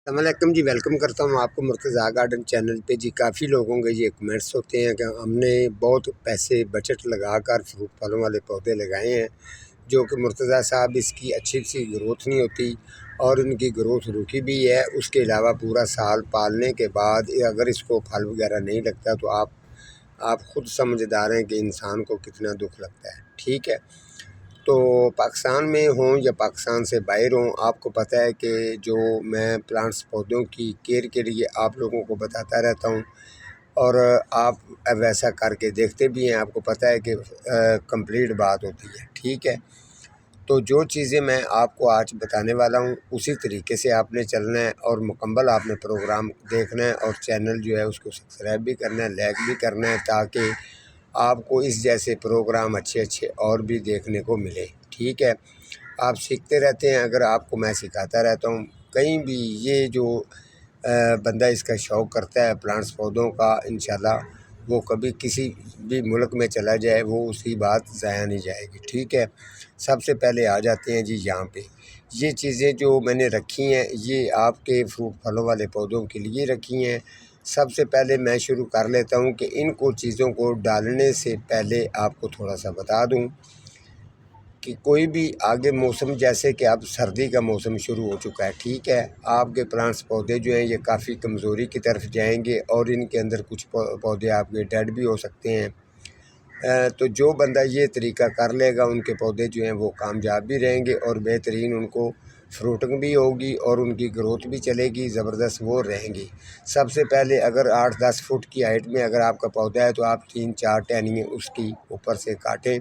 السلام علیکم جی، ویلکم کرتا ہوں آپ کو مرتضیٰ گارڈن چینل پہ جی۔ کافی لوگوں کے یہ کمنٹس ہوتے ہیں کہ ہم نے بہت پیسے بجٹ لگا کر فروٹ پھلوں والے پودے لگائے ہیں، جو کہ مرتضیٰ صاحب اس کی اچھی سی گروتھ نہیں ہوتی اور ان کی گروتھ رکی بھی ہے۔ اس کے علاوہ پورا سال پالنے کے بعد اگر اس کو پھل وغیرہ نہیں لگتا تو آپ خود سمجھدار ہیں کہ انسان کو کتنا دکھ لگتا ہے، ٹھیک ہے۔ تو پاکستان میں ہوں یا پاکستان سے باہر ہوں، آپ کو پتہ ہے کہ جو میں پلانٹس پودوں کی کیئر کے لیے آپ لوگوں کو بتاتا رہتا ہوں، اور آپ ویسا کر کے دیکھتے بھی ہیں۔ آپ کو پتہ ہے کہ کمپلیٹ بات ہوتی ہے، ٹھیک ہے۔ تو جو چیزیں میں آپ کو آج بتانے والا ہوں اسی طریقے سے آپ نے چلنا ہے، اور مکمل آپ نے پروگرام دیکھنا ہے، اور چینل جو ہے اس کو سبسکرائب بھی کرنا ہے، لائک بھی کرنا ہے، تاکہ آپ کو اس جیسے پروگرام اچھے اور بھی دیکھنے کو ملے، ٹھیک ہے۔ آپ سیکھتے رہتے ہیں، اگر آپ کو میں سکھاتا رہتا ہوں کہیں بھی یہ جو بندہ اس کا شوق کرتا ہے پلانٹس پودوں کا، انشاءاللہ وہ کبھی کسی بھی ملک میں چلا جائے وہ اسی بات ضائع نہیں جائے گی، ٹھیک ہے۔ سب سے پہلے آ جاتے ہیں جی یہاں پہ، یہ چیزیں جو میں نے رکھی ہیں یہ آپ کے فروٹ پھلوں والے پودوں کے لیے رکھی ہیں۔ سب سے پہلے میں شروع کر لیتا ہوں کہ ان کو چیزوں کو ڈالنے سے پہلے آپ کو تھوڑا سا بتا دوں کہ کوئی بھی آگے موسم، جیسے کہ اب سردی کا موسم شروع ہو چکا ہے، ٹھیک ہے، آپ کے پلانٹس پودے جو ہیں یہ کافی کمزوری کی طرف جائیں گے، اور ان کے اندر کچھ پودے آپ کے ڈیڈ بھی ہو سکتے ہیں۔ تو جو بندہ یہ طریقہ کر لے گا ان کے پودے جو ہیں وہ کامیاب بھی رہیں گے، اور بہترین ان کو فروٹنگ بھی ہوگی، اور ان کی گروتھ بھی چلے گی، زبردست وہ رہیں گی۔ سب سے پہلے اگر 8-10 فٹ کی ہائٹ میں اگر آپ کا پودا ہے تو آپ 3-4 ٹہنیاں اس کی اوپر سے کاٹیں۔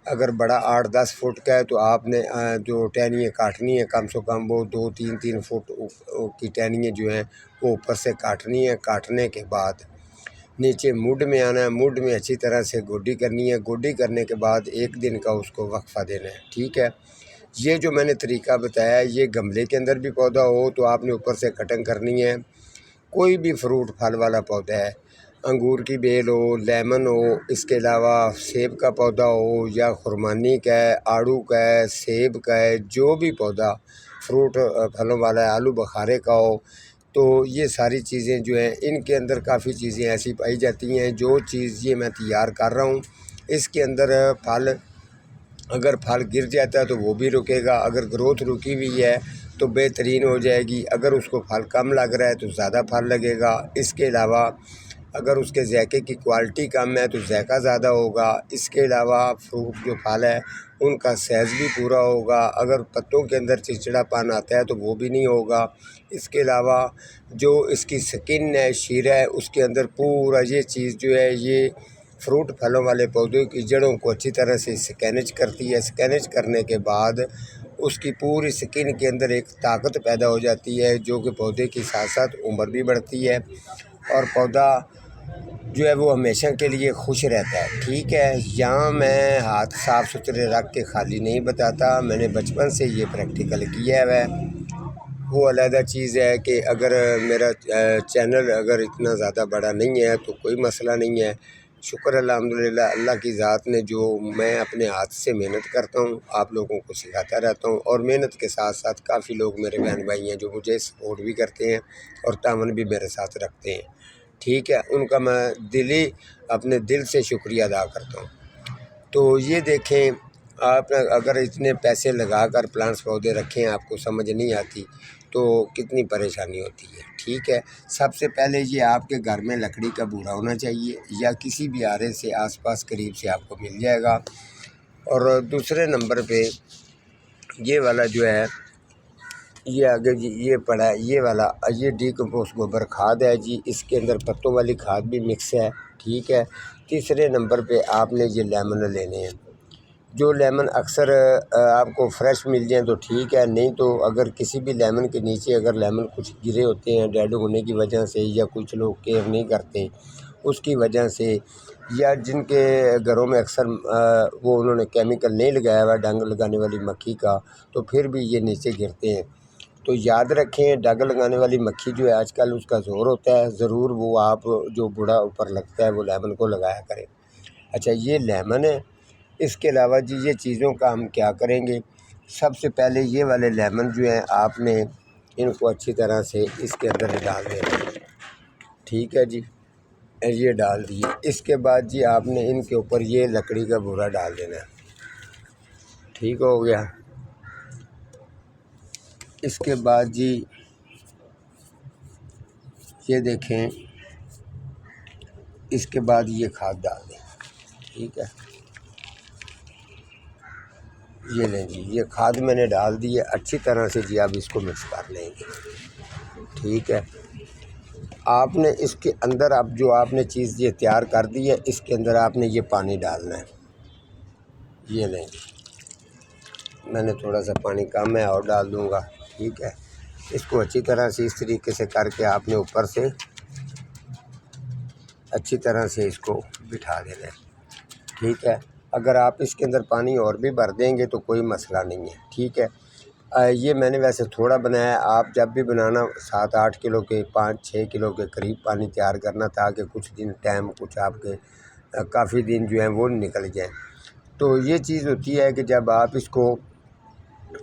اگر بڑا 8-10 فٹ کا ہے تو آپ نے جو ٹہنیاں کاٹنی ہیں کم سے کم وہ 2-3 فٹ کی ٹہنیاں جو ہیں وہ اوپر سے کاٹنی ہیں۔ کاٹنے کے بعد نیچے مڈ میں آنا ہے، مڈ میں اچھی طرح سے گوڈی کرنی ہے، گوڈی کرنے کے بعد 1 دن کا اس کو وقفہ دینا ہے، ٹھیک ہے۔ یہ جو میں نے طریقہ بتایا ہے یہ گملے کے اندر بھی پودا ہو تو آپ نے اوپر سے کٹنگ کرنی ہے۔ کوئی بھی فروٹ پھل والا پودا ہے، انگور کی بیل ہو، لیمن ہو، اس کے علاوہ سیب کا پودا ہو یا خرمانی کا ہے، آڑو کا ہے، سیب کا ہے، جو بھی پودا فروٹ پھلوں والا ہے، آلو بخارے کا ہو، تو یہ ساری چیزیں جو ہیں ان کے اندر کافی چیزیں ایسی پائی جاتی ہیں۔ جو چیز یہ میں تیار کر رہا ہوں اس کے اندر اگر پھل گر جاتا ہے تو وہ بھی رکے گا، اگر گروتھ رکی ہوئی ہے تو بہترین ہو جائے گی، اگر اس کو پھل کم لگ رہا ہے تو زیادہ پھل لگے گا۔ اس کے علاوہ اگر اس کے ذائقے کی کوالٹی کم ہے تو ذائقہ زیادہ ہوگا۔ اس کے علاوہ فروٹ جو پھل ہے ان کا سائز بھی پورا ہوگا، اگر پتوں کے اندر چڑچڑا پن آتا ہے تو وہ بھی نہیں ہوگا۔ اس کے علاوہ جو اس کی سکن ہے، شیرہ ہے، اس کے اندر پورا یہ چیز جو ہے یہ فروٹ پھلوں والے پودوں کی جڑوں کو اچھی طرح سے سکینج کرتی ہے۔ سکینج کرنے کے بعد اس کی پوری سکن کے اندر ایک طاقت پیدا ہو جاتی ہے، جو کہ پودے کی ساتھ ساتھ عمر بھی بڑھتی ہے، اور پودا جو ہے وہ ہمیشہ کے لیے خوش رہتا ہے، ٹھیک ہے۔ یہاں میں ہاتھ صاف ستھرے رکھ کے خالی نہیں بتاتا، میں نے بچپن سے یہ پریکٹیکل کیا ہے۔ وہ علیحدہ چیز ہے کہ اگر میرا چینل اگر اتنا زیادہ بڑا نہیں ہے تو کوئی مسئلہ نہیں ہے، شکر الحمدللہ اللہ کی ذات نے، جو میں اپنے ہاتھ سے محنت کرتا ہوں آپ لوگوں کو سکھاتا رہتا ہوں، اور محنت کے ساتھ ساتھ کافی لوگ میرے بہن بھائی ہیں جو مجھے سپورٹ بھی کرتے ہیں اور تعاون بھی میرے ساتھ رکھتے ہیں، ٹھیک ہے۔ ان کا میں اپنے دل سے شکریہ ادا کرتا ہوں۔ تو یہ دیکھیں، آپ اگر اتنے پیسے لگا کر پلانٹس پودے رکھیں آپ کو سمجھ نہیں آتی تو کتنی پریشانی ہوتی ہے، ٹھیک ہے۔ سب سے پہلے یہ آپ کے گھر میں لکڑی کا بوڑا ہونا چاہیے، یا کسی بھی آرے سے آس پاس قریب سے آپ کو مل جائے گا۔ اور دوسرے نمبر پہ یہ والا جو ہے یہ آگے جی یہ پڑا ہے، یہ والا یہ ڈی کمپوسٹ گوبر کھاد ہے جی، اس کے اندر پتوں والی کھاد بھی مکس ہے، ٹھیک ہے۔ تیسرے نمبر پہ آپ نے یہ لیمن لینے ہیں، جو لیمن اکثر آپ کو فریش مل جائیں تو ٹھیک ہے، نہیں تو اگر کسی بھی لیمن کے نیچے اگر لیمن کچھ گرے ہوتے ہیں ڈیڈ ہونے کی وجہ سے، یا کچھ لوگ کیئر نہیں کرتے اس کی وجہ سے، یا جن کے گھروں میں اکثر وہ انہوں نے کیمیکل نہیں لگایا ہوا ڈنگ لگانے والی مکھی کا، تو پھر بھی یہ نیچے گرتے ہیں۔ تو یاد رکھیں ڈنگ لگانے والی مکھی جو ہے آج کل اس کا زور ہوتا ہے، ضرور وہ آپ جو بوڑھا اوپر لگتا ہے وہ لیمن کو لگایا کریں۔ اچھا یہ لیمن ہے۔ اس کے علاوہ یہ چیزوں کا ہم کیا کریں گے، سب سے پہلے یہ والے لیمن جو ہیں آپ نے ان کو اچھی طرح سے اس کے اندر ڈال دینا، ٹھیک ہے جی۔ یہ ڈال دیے، اس کے بعد جی آپ نے ان کے اوپر یہ لکڑی کا بورا ڈال دینا ہے، ٹھیک ہو گیا۔ اس کے بعد جی یہ دیکھیں، اس کے بعد یہ کھاد ڈال دیں، ٹھیک ہے۔ یہ لیں جی، یہ کھاد میں نے ڈال دی ہے، اچھی طرح سے جی آپ اس کو مکس کر لیں گے، ٹھیک ہے۔ آپ نے اس کے اندر اب جو آپ نے چیز یہ تیار کر دی ہے، اس کے اندر آپ نے یہ پانی ڈالنا ہے، یہ لیں جی، میں نے تھوڑا سا پانی کم ہے اور ڈال دوں گا، ٹھیک ہے۔ اس کو اچھی طرح سے اس طریقے سے کر کے آپ نے اوپر سے اچھی طرح سے اس کو بٹھا دینا ہے، ٹھیک ہے۔ اگر آپ اس کے اندر پانی اور بھی بھر دیں گے تو کوئی مسئلہ نہیں ہے، ٹھیک ہے۔ یہ میں نے ویسے تھوڑا بنایا ہے، آپ جب بھی بنانا 7-8 کلو کے 5-6 کلو کے قریب پانی تیار کرنا، تاکہ کچھ دن ٹائم کچھ آپ کے کافی دن جو ہیں وہ نکل جائیں۔ تو یہ چیز ہوتی ہے کہ جب آپ اس کو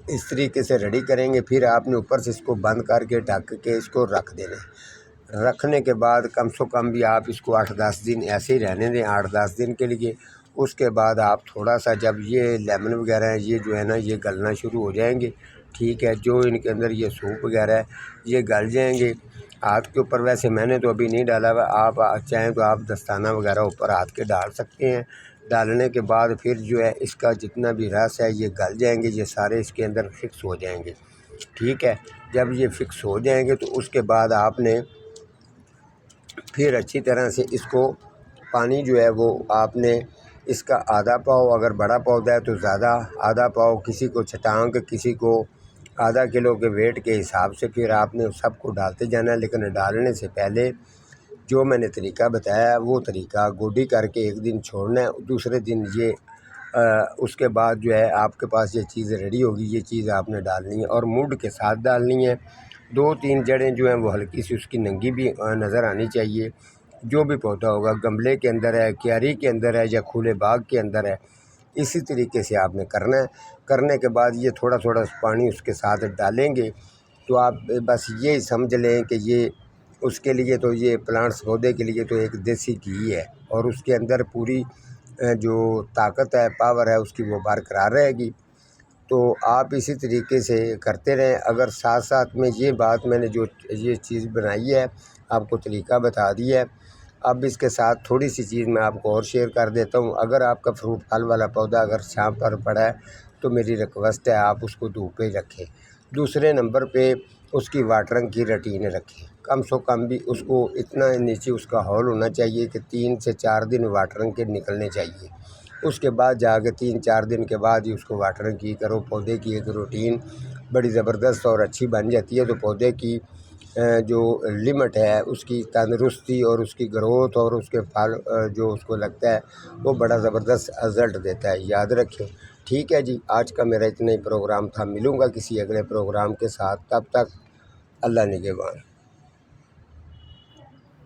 اس طریقے سے ریڈی کریں گے، پھر آپ نے اوپر سے اس کو بند کر کے ڈھک کے اس کو رکھ دینا ہے۔ رکھنے کے بعد کم سے کم بھی آپ اس کو 8-10 دن ایسے ہی رہنے دیں، 8-10 دن کے لیے۔ اس کے بعد آپ تھوڑا سا جب یہ لیمن وغیرہ ہیں یہ جو ہے نا یہ گلنا شروع ہو جائیں گے، ٹھیک ہے، جو ان کے اندر یہ سوپ وغیرہ ہے یہ گل جائیں گے ہاتھ کے اوپر۔ ویسے میں نے تو ابھی نہیں ڈالا ہوا، آپ چاہیں تو آپ دستانہ وغیرہ اوپر ہاتھ کے ڈال سکتے ہیں۔ ڈالنے کے بعد پھر جو ہے اس کا جتنا بھی رس ہے یہ گل جائیں گے، یہ سارے اس کے اندر فکس ہو جائیں گے، ٹھیک ہے۔ جب یہ فکس ہو جائیں گے تو اس کے بعد آپ نے پھر اچھی طرح سے اس کو پانی جو ہے وہ آپ نے اس کا آدھا پاؤ، اگر بڑا پودا ہے تو زیادہ آدھا پاؤ، کسی کو چھٹانک، کسی کو آدھا کلو کے ویٹ کے حساب سے پھر آپ نے سب کو ڈالتے جانا ہے۔ لیکن ڈالنے سے پہلے جو میں نے طریقہ بتایا وہ طریقہ گوڈی کر کے ایک دن چھوڑنا ہے، دوسرے دن یہ اس کے بعد جو ہے آپ کے پاس یہ چیز ریڈی ہوگی، یہ چیز آپ نے ڈالنی ہے اور موڈ کے ساتھ ڈالنی ہے۔ 2-3 جڑیں جو ہیں وہ ہلکی سی اس کی ننگی بھی نظر آنی چاہیے۔ جو بھی پودا ہوگا گملے کے اندر ہے، کیاری کے اندر ہے یا کھلے باغ کے اندر ہے، اسی طریقے سے آپ نے کرنا ہے۔ کرنے کے بعد یہ تھوڑا تھوڑا پانی اس کے ساتھ ڈالیں گے تو آپ بس یہ سمجھ لیں کہ یہ اس کے لیے تو یہ پلانٹس پودے کے لیے تو ایک دیسی گھی ہے، اور اس کے اندر پوری جو طاقت ہے، پاور ہے، اس کی وہ برقرار رہے گی۔ تو آپ اسی طریقے سے کرتے رہیں۔ اگر ساتھ ساتھ میں یہ بات میں نے جو یہ چیز بنائی ہے آپ کو طریقہ بتا دیا ہے، اب اس کے ساتھ تھوڑی سی چیز میں آپ کو اور شیئر کر دیتا ہوں۔ اگر آپ کا فروٹ پھل والا پودا اگر چھاں پر پڑا ہے تو میری ریکویسٹ ہے آپ اس کو دھوپ پہ رکھیں۔ دوسرے نمبر پہ اس کی واٹرنگ کی روٹین رکھیں، کم سے کم بھی اس کو اتنا نیچے اس کا ہول ہونا چاہیے کہ 3 سے 4 دن واٹرنگ کے نکلنے چاہیے۔ اس کے بعد جا کے 3-4 دن کے بعد ہی اس کو واٹرنگ کی کرو۔ پودے کی ایک روٹین بڑی زبردست اور اچھی بن جاتی ہے، تو پودے کی جو لمٹ ہے اس کی تندرستی اور اس کی گروتھ اور اس کے پھل جو اس کو لگتا ہے وہ بڑا زبردست رزلٹ دیتا ہے، یاد رکھیں، ٹھیک ہے جی۔ آج کا میرا اتنا ہی پروگرام تھا، ملوں گا کسی اگلے پروگرام کے ساتھ، تب تک اللہ نگہبان۔